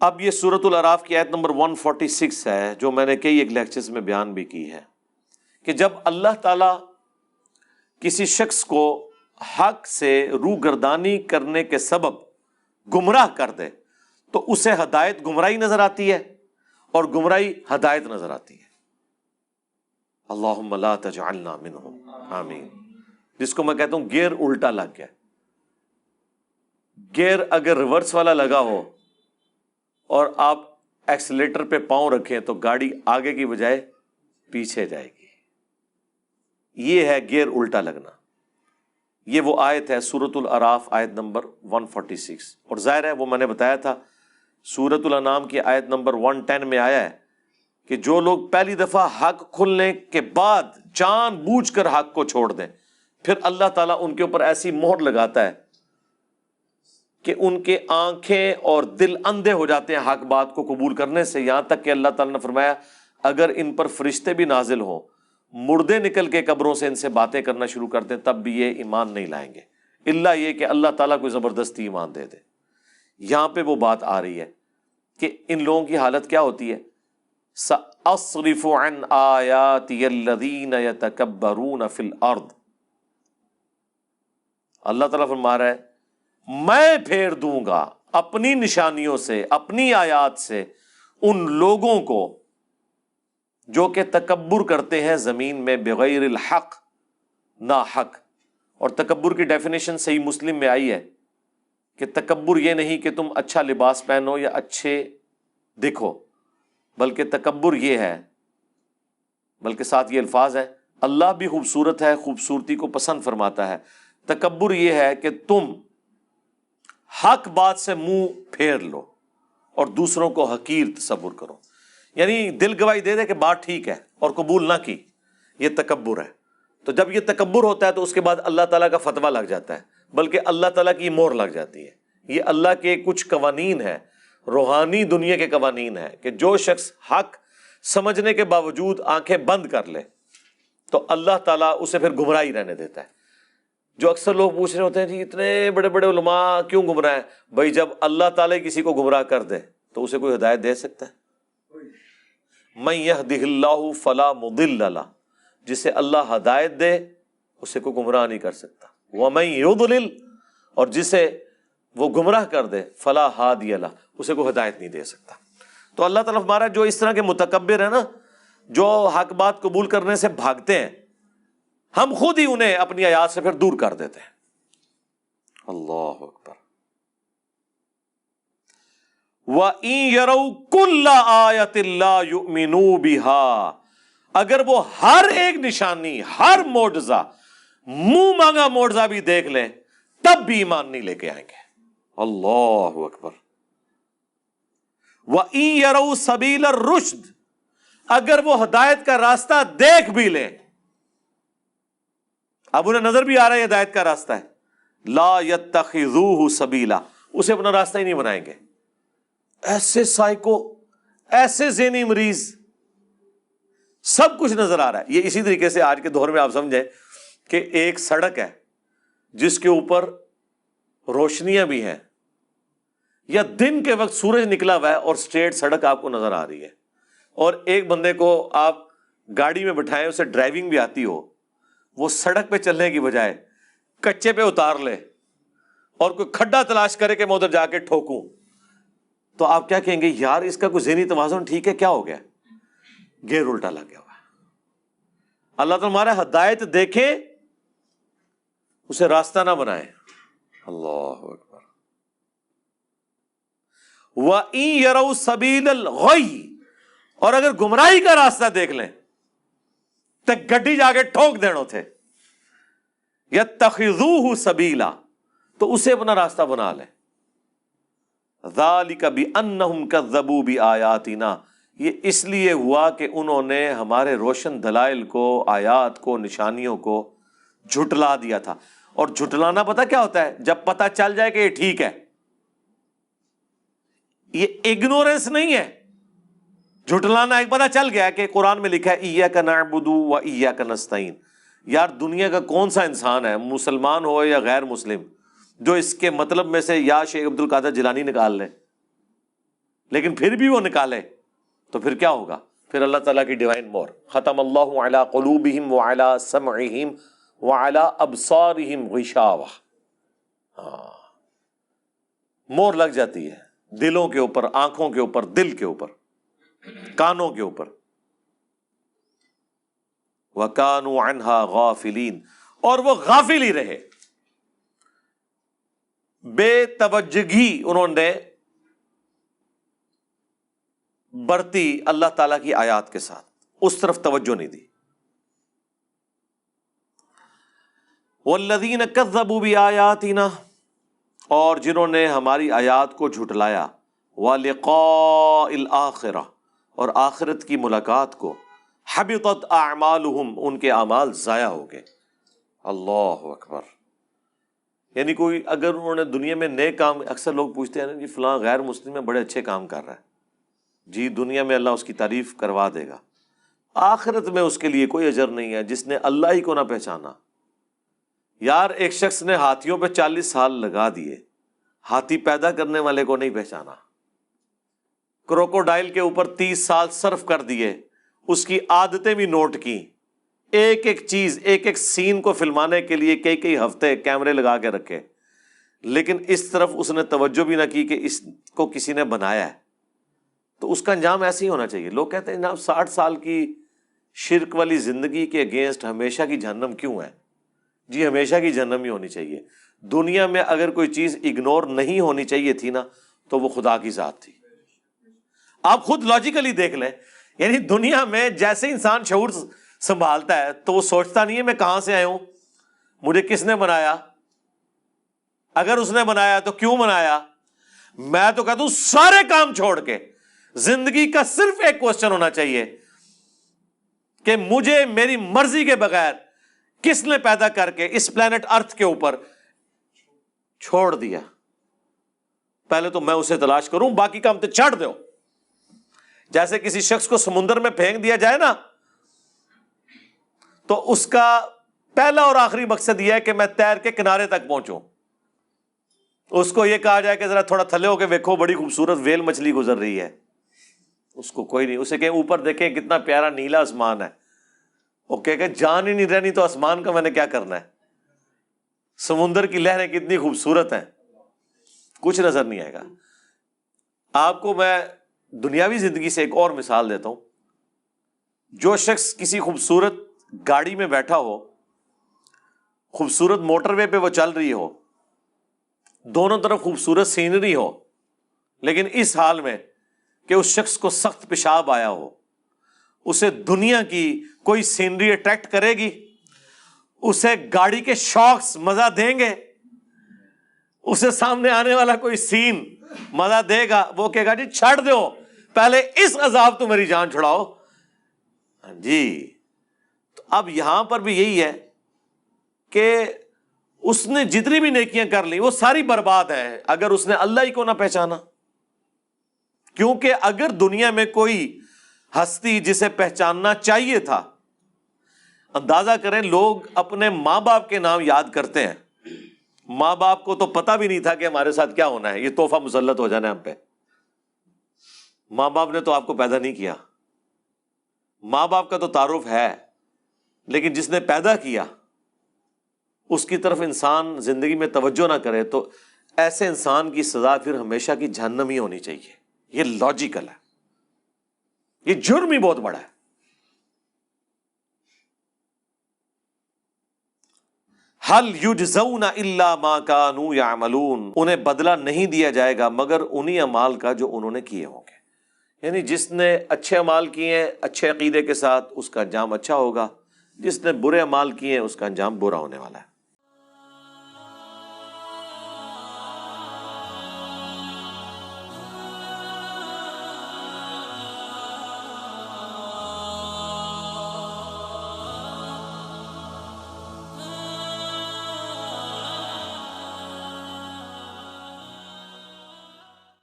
اب یہ سورۃ الاعراف کی آیت نمبر 146 ہے، جو میں نے کئی ایک لیکچرز میں بیان بھی کی ہے کہ جب اللہ تعالیٰ کسی شخص کو حق سے روگردانی کرنے کے سبب گمراہ کر دے تو اسے ہدایت گمراہی نظر آتی ہے اور گمراہی ہدایت نظر آتی ہے۔ اللہم لا تجعلنا منہم، آمین۔ جس کو میں کہتا ہوں گیئر الٹا لگ گیا۔ گیئر اگر ریورس والا لگا ہو اور آپ ایکسیلیٹر پہ پاؤں رکھیں تو گاڑی آگے کی بجائے پیچھے جائے گی، یہ ہے گیئر الٹا لگنا۔ یہ وہ آیت ہے سورۃ الاعراف آیت نمبر 146، اور ظاہر ہے وہ میں نے بتایا تھا سورۃ الانعام کی آیت نمبر 110 میں آیا ہے کہ جو لوگ پہلی دفعہ حق کھلنے کے بعد جان بوجھ کر حق کو چھوڑ دیں، پھر اللہ تعالیٰ ان کے اوپر ایسی مہر لگاتا ہے کہ ان کے آنکھیں اور دل اندھے ہو جاتے ہیں حق بات کو قبول کرنے سے، یہاں تک کہ اللہ تعالیٰ نے فرمایا اگر ان پر فرشتے بھی نازل ہوں، مردے نکل کے قبروں سے ان سے باتیں کرنا شروع کر دیں، تب بھی یہ ایمان نہیں لائیں گے، الا یہ کہ اللہ تعالیٰ کو زبردستی ایمان دے دے۔ یہاں پہ وہ بات آ رہی ہے کہ ان لوگوں کی حالت کیا ہوتی ہے، سأصرف عن آیاتی الذین یتکبرون فی الارض۔ اللہ تعالیٰ فرما رہا ہے میں پھیر دوں گا اپنی نشانیوں سے، اپنی آیات سے ان لوگوں کو جو کہ تکبر کرتے ہیں زمین میں بغیر الحق، نا حق۔ اور تکبر کی ڈیفینیشن صحیح مسلم میں آئی ہے کہ تکبر یہ نہیں کہ تم اچھا لباس پہنو یا اچھے دکھو، بلکہ تکبر یہ ہے، بلکہ ساتھ یہ الفاظ ہے اللہ بھی خوبصورت ہے، خوبصورتی کو پسند فرماتا ہے۔ تکبر یہ ہے کہ تم حق بات سے منہ پھیر لو اور دوسروں کو حقیر تصور کرو، یعنی دل گواہی دے دے کہ بات ٹھیک ہے اور قبول نہ کی، یہ تکبر ہے۔ تو جب یہ تکبر ہوتا ہے تو اس کے بعد اللہ تعالیٰ کا فتویٰ لگ جاتا ہے، بلکہ اللہ تعالیٰ کی مہر لگ جاتی ہے۔ یہ اللہ کے کچھ قوانین ہیں، روحانی دنیا کے قوانین ہیں کہ جو شخص حق سمجھنے کے باوجود آنکھیں بند کر لے تو اللہ تعالیٰ اسے پھر گمراہی رہنے دیتا ہے۔ جو اکثر لوگ پوچھ رہے ہوتے ہیں جی اتنے بڑے بڑے علماء کیوں گمراہ ہیں؟ بھائی جب اللہ تعالیٰ کسی کو گمراہ کر دے تو اسے کوئی ہدایت دے سکتا ہے؟ من یہدہ اللہ فلا مضل لہ، جسے اللہ ہدایت دے اسے کوئی گمراہ نہیں کر سکتا۔ ومن یضلل، اور جسے وہ گمراہ کر دے فلا ہادی لہ، اسے کوئی ہدایت نہیں دے سکتا۔ تو اللہ تعالیٰ ہمارا جو اس طرح کے متکبر ہیں نا، جو حق بات قبول کرنے سے بھاگتے ہیں، ہم خود ہی انہیں اپنی آیات سے پھر دور کر دیتے ہیں۔ اللہ اکبر۔ وَإِن يَرَوْا كُلَّ آیَةٍ لَا يُؤْمِنُوا بِهَا، اگر وہ ہر ایک نشانی، ہر معجزہ، منہ مانگا معجزہ بھی دیکھ لیں تب بھی ایمان نہیں لے کے آئیں گے۔ اللہ اکبر۔ وَإِن يَرَوْا سَبِيلَ الرُّشْدِ، اگر وہ ہدایت کا راستہ دیکھ بھی لیں، اب انہیں نظر بھی آ رہا ہے ہدایت کا راستہ ہے، لا يَتَّخِذُوهُ سَبِيلًا، اسے اپنا راستہ ہی نہیں بنائیں گے۔ ایسے سائیکو، ایسے ذہنی مریض، سب کچھ نظر آ رہا ہے۔ یہ اسی طریقے سے آج کے دور میں آپ سمجھیں کہ ایک سڑک ہے جس کے اوپر روشنیاں بھی ہیں، یا دن کے وقت سورج نکلا ہوا ہے اور اسٹریٹ سڑک آپ کو نظر آ رہی ہے، اور ایک بندے کو آپ گاڑی میں بٹھائیں، اسے ڈرائیونگ بھی آتی ہو، وہ سڑک پہ چلنے کی بجائے کچے پہ اتار لے اور کوئی کھڈا تلاش کرے کہ میں ادھر جا کے ٹھوکوں، تو آپ کیا کہیں گے؟ یار اس کا کوئی ذہنی توازن ٹھیک ہے؟ کیا ہو گیا؟ گیئر الٹا لگ گیا ہوا ہے۔ اللہ تعالیٰ ہمارا ہدایت دیکھے، اسے راستہ نہ بنائے۔ اللہ اکبر۔ وَإِن يَرَوْا سَبِيلَ الْغَيِّ، اور اگر گمراہی کا راستہ دیکھ لیں تو گڈی جا کے ٹھوک دینا تھے، يَتَّخِذُوهُ سَبِيلًا، تو اسے اپنا راستہ بنا لیں۔ ذَلِكَ بِأَنَّهُمْ كَذَّبُوا بِآيَاتِنَا، یہ اس لیے ہوا کہ انہوں نے ہمارے روشن دلائل کو، آیات کو، نشانیوں کو جھٹلا دیا تھا۔ اور جھٹلانا پتہ کیا ہوتا ہے؟ جب پتہ چل جائے کہ یہ ٹھیک ہے۔ یہ اگنورنس نہیں ہے، جھٹلانا ایک پتہ چل گیا کہ قرآن میں لکھا ہے ایاک نعبد و ایاک نستعین۔ یار دنیا کا کون سا انسان ہے، مسلمان ہو یا غیر مسلم، جو اس کے مطلب میں سے یا شیخ عبد القادر جیلانی نکال لے، لیکن پھر بھی وہ نکالے تو پھر کیا ہوگا؟ پھر اللہ تعالیٰ کی ڈیوائن مور، ختم اللہ علی قلوبہم وعلی سمعہم وعلی ابصارہم غشاوہ، مور لگ جاتی ہے دلوں کے اوپر، آنکھوں کے اوپر، دل کے اوپر، کانوں کے اوپر. وَكَانُوا عَنْهَا غَافِلِينَ، اور وہ غافل ہی رہے، بے توجہی انہوں نے برتی اللہ تعالیٰ کی آیات کے ساتھ، اس طرف توجہ نہیں دی. وَالَّذِينَ كَذَّبُوا بِآيَاتِنَا، اور جنہوں نے ہماری آیات کو جھٹلایا، وَلِقَاءِ الْآخِرَةِ، اور آخرت کی ملاقات کو، حبطت اعمالہم، ان کے اعمال ضائع ہو گئے. اللہ اکبر. یعنی کوئی اگر انہوں نے دنیا میں نئے کام، اکثر لوگ پوچھتے ہیں نا جی فلاں غیر مسلم میں بڑے اچھے کام کر رہا ہے، جی دنیا میں اللہ اس کی تعریف کروا دے گا، آخرت میں اس کے لیے کوئی اجر نہیں ہے جس نے اللہ ہی کو نہ پہچانا. یار ایک شخص نے ہاتھیوں پہ 40 سال لگا دیے، ہاتھی پیدا کرنے والے کو نہیں پہچانا. کروکوڈائل کے اوپر 30 سال صرف کر دیے، اس کی عادتیں بھی نوٹ کی، ایک ایک چیز، ایک ایک سین کو فلمانے کے لیے کئی کئی ہفتے کیمرے لگا کے رکھے، لیکن اس طرف اس نے توجہ بھی نہ کی کہ اس کو کسی نے بنایا ہے. تو اس کا انجام ایسے ہی ہونا چاہیے. لوگ کہتے ہیں جناب 60 سال کی شرک والی زندگی کے اگینسٹ ہمیشہ کی جہنم کیوں ہے؟ جی ہمیشہ کی جہنم ہی ہونی چاہیے. دنیا میں اگر کوئی چیز اگنور نہیں ہونی چاہیے تھی نا تو وہ خدا کی ذات تھی. آپ خود لاجیکلی دیکھ لیں، یعنی دنیا میں جیسے انسان شعور سنبھالتا ہے تو وہ سوچتا نہیں ہے میں کہاں سے آیا ہوں، مجھے کس نے بنایا، اگر اس نے بنایا تو کیوں بنایا. میں تو کہتا ہوں سارے کام چھوڑ کے زندگی کا صرف ایک کوسچن ہونا چاہیے کہ مجھے میری مرضی کے بغیر کس نے پیدا کر کے اس پلانٹ ارتھ کے اوپر چھوڑ دیا. پہلے تو میں اسے تلاش کروں، باقی کام تو چھڑ دو. جیسے کسی شخص کو سمندر میں پھینک دیا جائے نا تو اس کا پہلا اور آخری مقصد یہ ہے کہ میں تیر کے کنارے تک پہنچوں. اس کو یہ کہا جائے کہ ذرا تھوڑا تھلے ہو کے دیکھو بڑی خوبصورت ویل مچھلی گزر رہی ہے، اس کو کوئی نہیں. اسے کہ اوپر دیکھیں کتنا پیارا نیلا آسمان ہے، وہ کہ جان ہی نہیں رہنی تو آسمان کا میں نے کیا کرنا ہے. سمندر کی لہریں کتنی خوبصورت ہیں، کچھ نظر نہیں آئے گا. آپ کو میں دنیاوی زندگی سے ایک اور مثال دیتا ہوں. جو شخص کسی خوبصورت گاڑی میں بیٹھا ہو، خوبصورت موٹر وے پہ وہ چل رہی ہو، دونوں طرف خوبصورت سینری ہو، لیکن اس حال میں کہ اس شخص کو سخت پیشاب آیا ہو، اسے دنیا کی کوئی سینری اٹریکٹ کرے گی؟ اسے گاڑی کے شاکس مزہ دیں گے؟ اسے سامنے آنے والا کوئی سین مزہ دے گا؟ وہ کہے گا جی چھڑ دو، پہلے اس عذاب تو میری جان چھڑاؤ. جی تو اب یہاں پر بھی یہی ہے کہ اس نے جتنی بھی نیکیاں کر لی وہ ساری برباد ہیں اگر اس نے اللہ ہی کو نہ پہچانا. کیونکہ اگر دنیا میں کوئی ہستی جسے پہچاننا چاہیے تھا، اندازہ کریں لوگ اپنے ماں باپ کے نام یاد کرتے ہیں، ماں باپ کو تو پتہ بھی نہیں تھا کہ ہمارے ساتھ کیا ہونا ہے، یہ تحفہ مسلط ہو جانا ہے ہم پہ. ماں باپ نے تو آپ کو پیدا نہیں کیا، ماں باپ کا تو تعارف ہے، لیکن جس نے پیدا کیا اس کی طرف انسان زندگی میں توجہ نہ کرے تو ایسے انسان کی سزا پھر ہمیشہ کی جہنم ہی ہونی چاہیے. یہ لاجیکل ہے، یہ جرم ہی بہت بڑا ہے. هل یجزون الا ما كانوا يعملون، انہیں بدلہ نہیں دیا جائے گا مگر انہی اعمال کا جو انہوں نے کیے ہوں گے. یعنی جس نے اچھے اعمال کیے ہیں اچھے عقیدے کے ساتھ اس کا انجام اچھا ہوگا، جس نے برے اعمال کیے ہیں اس کا انجام برا ہونے والا ہے.